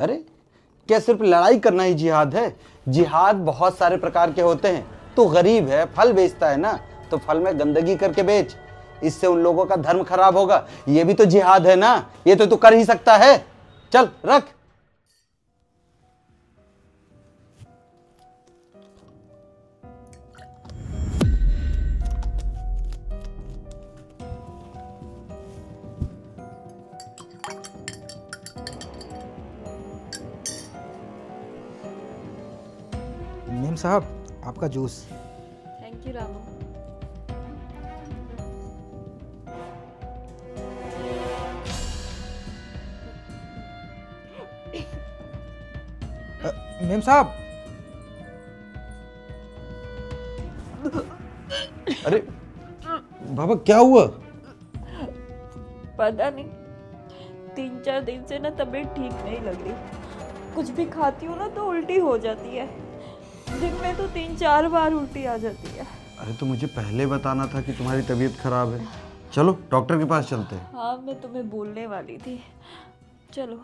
अरे क्या सिर्फ लड़ाई करना ही जिहाद है? जिहाद बहुत सारे प्रकार के होते हैं। तू गरीब है, फल बेचता है ना, तो फल में गंदगी करके बेच, इससे उन लोगों का धर्म खराब होगा। ये भी तो जिहाद है ना, ये तो तू कर ही सकता है। चल रख। मेम साहब, आपका juice. Thank you Ramu. Ma'am साहब, अरे बाबा क्या हुआ? पता नहीं, 3-4 दिन से ना तबीयत ठीक नहीं लग रही। कुछ भी खाती हूँ ना तो उल्टी हो जाती है। दिन में तो 3-4 बार उल्टी आ जाती है। अरे तो मुझे पहले बताना था कि तुम्हारी तबीयत खराब है। चलो डॉक्टर के पास चलते हैं। हाँ, मैं तुम्हें बोलने वाली थी, चलो।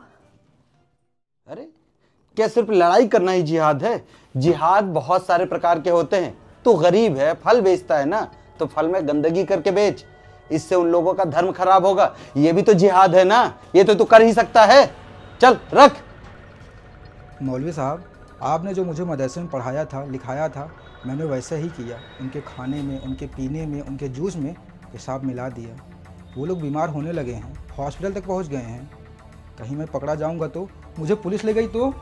अरे क्या सिर्फ लड़ाई करना ही जिहाद है? जिहाद बहुत सारे प्रकार के होते हैं। तू गरीब है, फल बेचता है ना, तो फल में गंदगी करके बेच, इससे उन लोगों का धर्म खराब होगा। ये भी तो जिहाद है ना, ये तो तू कर ही सकता है। चल रख। मौलवी साहब, आपने जो मुझे मदरसे में पढ़ाया था, लिखाया था, मैंने वैसे ही किया। उनके खाने में, उनके पीने में, उनके जूस में पेशाब मिला दिया। वो लोग बीमार होने लगे हैं, हॉस्पिटल तक पहुंच गए हैं। कहीं मैं पकड़ा जाऊंगा तो, मुझे पुलिस ले गई तो?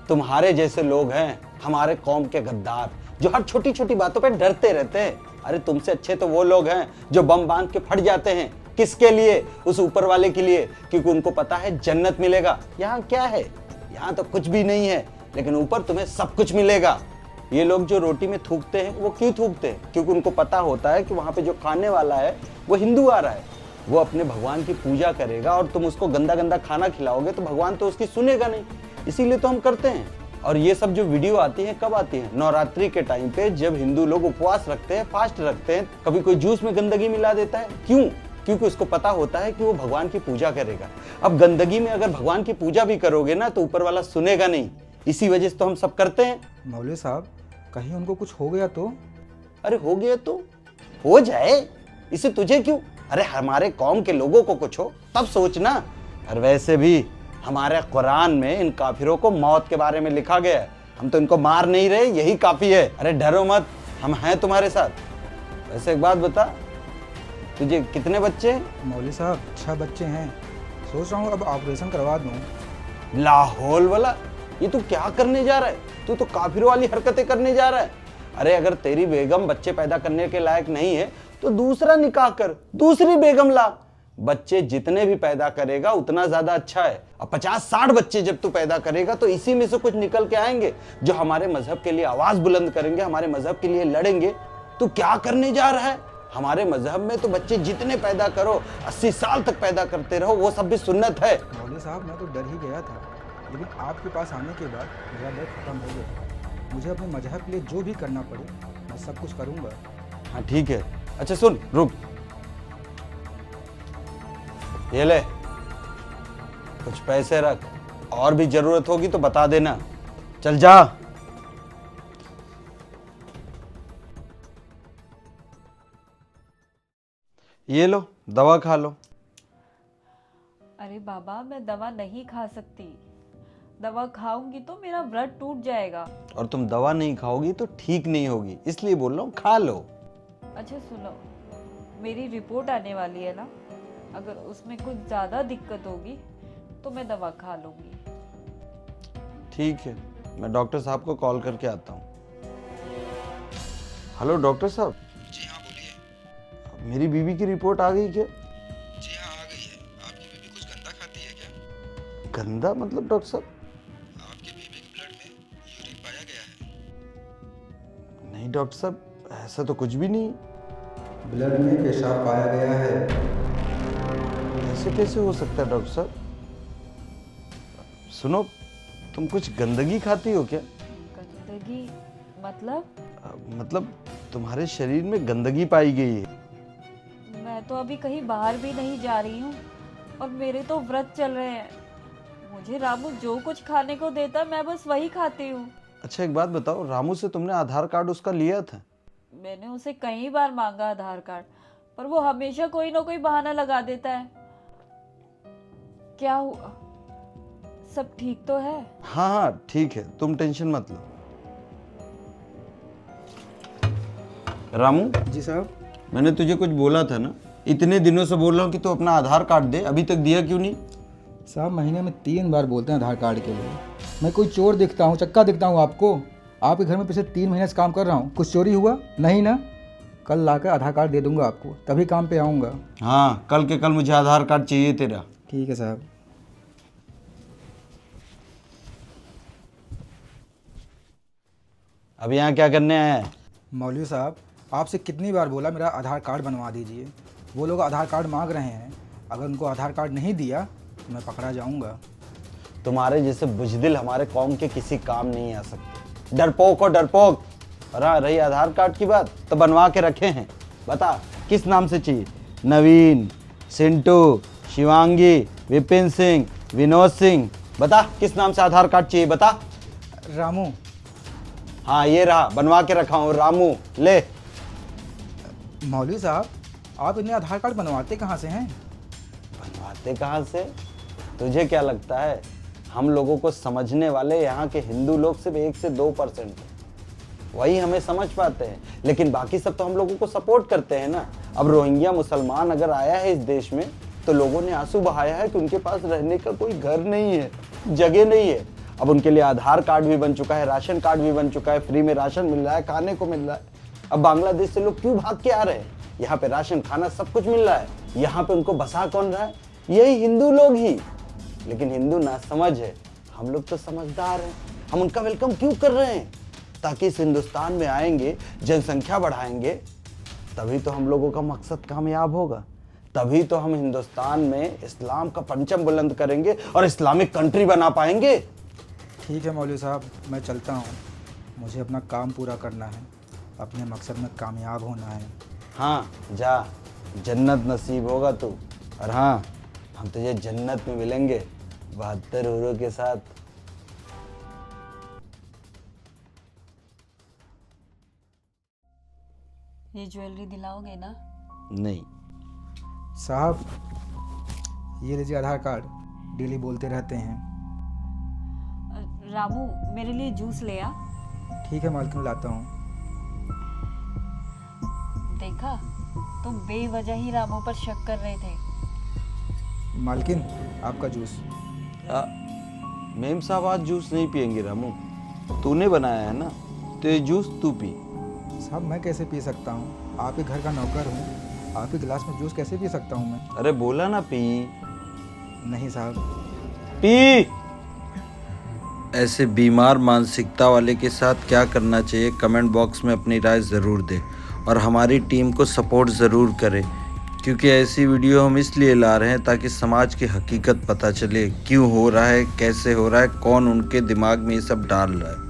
तुम्हारे जैसे लोग हैं हमारे कौम के गद्दार, जो हर छोटी छोटी बातों पे डरते रहते हैं। अरे तुमसे अच्छे तो वो लोग हैं जो बम बांध के फट जाते हैं। किसके लिए? उस ऊपर वाले के लिए, क्योंकि उनको पता है जन्नत मिलेगा। यहाँ क्या है? यहाँ तो कुछ भी नहीं है, लेकिन ऊपर तुम्हें सब कुछ मिलेगा। ये लोग जो रोटी में थूकते हैं, वो क्यों थूकते हैं? क्योंकि उनको पता होता है कि वहाँ पे जो खाने वाला है वो हिंदू आ रहा है, वो अपने भगवान की पूजा करेगा, और तुम उसको गंदा गंदा खाना खिलाओगे तो भगवान तो उसकी सुनेगा नहीं। इसीलिए तो हम करते हैं। और ये सब जो वीडियो आती है कब आती है? नवरात्रि के टाइम पे, जब हिंदू लोग उपवास रखते हैं, फास्ट रखते हैं। कभी कोई जूस में गंदगी मिला देता है, क्यों? क्योंकि उसको पता होता है कि वो भगवान की पूजा करेगा। अब गंदगी में अगर भगवान की पूजा भी करोगे ना, तो ऊपर वाला सुनेगा नहीं। इसी वजह से तो हम सब करते हैं। मौलवी साहब, कहीं उनको कुछ हो गया तो? अरे हो गया तो हो जाए, इसे तुझे क्यों? अरे हमारे कौम के लोगों को कुछ हो तब सोचना। और वैसे भी हमारे कुरान में इन काफिरों को मौत के बारे में लिखा गया है। हम तो इनको मार नहीं रहे, यही काफी है। अरे डरो मत, हम हैं तुम्हारे साथ। वैसे एक बात बता, तुझे कितने बच्चे हैं? मौलवी साहब, 6 बच्चे हैं। सोच रहा हूँ अब ऑपरेशन करवा दूँ। लाहौल वाला, ये तू क्या करने जा रहा है? तू तो काफिरों वाली हरकतें करने जा रहा है। अरे अगर तेरी बेगम बच्चे पैदा करने के लायक नहीं है तो दूसरा निकाह कर, दूसरी बेगम ला। बच्चे जितने भी पैदा करेगा उतना ज्यादा अच्छा है। अब 50-60 बच्चे जब तू पैदा करेगा तो इसी में से कुछ निकल के आएंगे जो हमारे मजहब के लिए आवाज बुलंद करेंगे, हमारे मजहब के लिए लड़ेंगे। तू क्या करने जा रहा है? हमारे मजहब में तो बच्चे जितने पैदा करो, 80 साल तक पैदा करते रहो, वो सब भी सुन्नत है। मौलवी साहब, मैं तो डर ही गया था, लेकिन आपके पास आने के बाद मेरा डर खत्म हो गया। मुझे अपने मजहब के लिए जो भी करना पड़े, मैं सब कुछ करूँगा। हाँ ठीक है। अच्छा सुन, रुक, ये ले कुछ पैसे रख, और भी जरूरत होगी तो बता देना। चल जा। ये लो, दवा खा लो। अरे बाबा, मैं दवा नहीं खा सकती। दवा खाऊंगी तो मेरा व्रत टूट जाएगा। और तुम दवा नहीं खाओगी तो ठीक नहीं होगी, इसलिए बोल रहा हूँ खा लो। अच्छा सुनो, मेरी रिपोर्ट आने वाली है ना, अगर उसमें कुछ ज़्यादा दिक्कत होगी तो मैं दवा खा लूँगी। ठीक है, मैं डॉक्टर साहब को कॉल करके आता हूँ। हेलो डॉक्टर साहब। जी हाँ, बोलिए। मेरी बीवी की रिपोर्ट आ गई क्या? जी हाँ, आ गई है। आपकी बीवी कुछ गंदा खाती है क्या? गंदा मतलब डॉक्टर साहब? आपकी बीवी के ब्लड में यूरिन पाया गया है। नहीं डॉक्टर साहब, ऐसा तो कुछ भी नहीं। ब्लड में पेशाब पाया गया है। ऐसे कैसे हो सकता है डॉक्टर साहब? सुनो, तुम कुछ गंदगी खाती हो क्या? गंदगी मतलब? मतलब तुम्हारे शरीर में गंदगी पाई गई है। मैं तो अभी कहीं बाहर भी नहीं जा रही हूँ और मेरे तो व्रत चल रहे हैं। मुझे रामू जो कुछ खाने को देता मैं बस वही खाती हूँ। अच्छा एक बात बताओ, रामू से तुमने आधार कार्ड उसका लिया था? मैंने उसे कई बार मांगा आधार कार्ड, पर वो हमेशा कोई ना कोई बहाना लगा देता है। क्या हुआ, सब ठीक तो है? हाँ हाँ ठीक है, तुम टेंशन मत लो। रामू, जी साहब। मैंने तुझे कुछ बोला था ना, इतने दिनों से बोल रहा हूँ कि तू अपना आधार कार्ड दे, अभी तक दिया क्यों नहीं? साहब महीने में 3 बार बोलते हैं आधार कार्ड के लिए। मैं कोई चोर दिखता हूँ, चक्का दिखता हूँ आपको? आपके घर में पिछले 3 महीने से काम कर रहा हूँ, कुछ चोरी हुआ नहीं ना? कल लाकर आधार कार्ड दे दूंगा आपको, तभी काम पे आऊँगा। हाँ, कल के कल मुझे आधार कार्ड चाहिए तेरा। ठीक है साहब। अब यहाँ क्या करने आया है? मौलवी साहब, आपसे कितनी बार बोला मेरा आधार कार्ड बनवा दीजिए। वो लोग आधार कार्ड मांग रहे हैं, अगर उनको आधार कार्ड नहीं दिया तो मैं पकड़ा जाऊंगा। तुम्हारे जैसे बुजदिल हमारे कौम के किसी काम नहीं आ सकते। डरपोक और डरपोक। और हाँ, रही आधार कार्ड की बात, तो बनवा के रखे हैं। बता किस नाम से चाहिए? नवीन, सिंटू, शिवांगी, विपिन सिंह, विनोद सिंह, बता किस नाम से आधार कार्ड चाहिए बता। रामू। हाँ ये रहा, बनवा के रखा हूँ, रामू ले। मौलवी साहब, आप इतने आधार कार्ड बनवाते कहाँ से हैं? बनवाते कहाँ से? तुझे क्या लगता है हम लोगों को समझने वाले यहाँ के हिंदू लोग सिर्फ 1 से 2% हैं, वही हमें समझ पाते हैं, लेकिन बाकी सब तो हम लोगों को सपोर्ट करते हैं ना। अब रोहिंग्या मुसलमान अगर आया है इस देश में तो लोगों ने आंसू बहाया है कि उनके पास रहने का कोई घर नहीं है, जगह नहीं है। अब उनके लिए आधार कार्ड भी बन चुका है, राशन कार्ड भी बन चुका है, फ्री में राशन मिल रहा है, खाने को मिल रहा है। अब बांग्लादेश से लोग क्यों भाग के आ रहे हैं? यहाँ पे राशन खाना सब कुछ मिल रहा है, यहाँ पे उनको बसा कौन रहा है? यही हिंदू लोग ही। लेकिन हिंदू ना समझ है, हम लोग तो समझदार हैं। हम उनका वेलकम क्यों कर रहे हैं? ताकि इस हिंदुस्तान में आएंगे, जनसंख्या बढ़ाएंगे, तभी तो हम लोगों का मकसद कामयाब होगा। तभी तो हम हिंदुस्तान में इस्लाम का परचम बुलंद करेंगे और इस्लामिक कंट्री बना पाएंगे। ठीक है मौलवी साहब, मैं चलता हूँ। मुझे अपना काम पूरा करना है, अपने मकसद में कामयाब होना है। हाँ जा, जन्नत नसीब होगा तू। और हाँ, हम तुझे जन्नत में मिलेंगे 72 हूरों के साथ। ये ज्वेलरी दिलाओगे ना? नहीं। साहब ये लीजिए आधार कार्ड, डेली बोलते रहते हैं। रामू मेरे लिए जूस ले आ। ठीक है मालकिन, लाता हूँ। देखा, तुम बेवजह ही रामू पर शक कर रहे थे। मालकिन आपका जूस। मेम साहब आज जूस नहीं पियेंगे रामू, तूने बनाया है ना, तो ये जूस तू पी। साहब मैं कैसे पी सकता हूँ? आप ही घर का नौकर हूँ, आप ही गिलास में जूस कैसे पी सकता हूँ मैं? अरे बोला ना पी। नहीं साहब। पी। ऐसे बीमार मानसिकता वाले के साथ क्या करना चाहिए, कमेंट बॉक्स में अपनी राय ज़रूर दें और हमारी टीम को सपोर्ट ज़रूर करें, क्योंकि ऐसी वीडियो हम इसलिए ला रहे हैं ताकि समाज की हकीकत पता चले, क्यों हो रहा है, कैसे हो रहा है, कौन उनके दिमाग में ये सब डाल रहा है।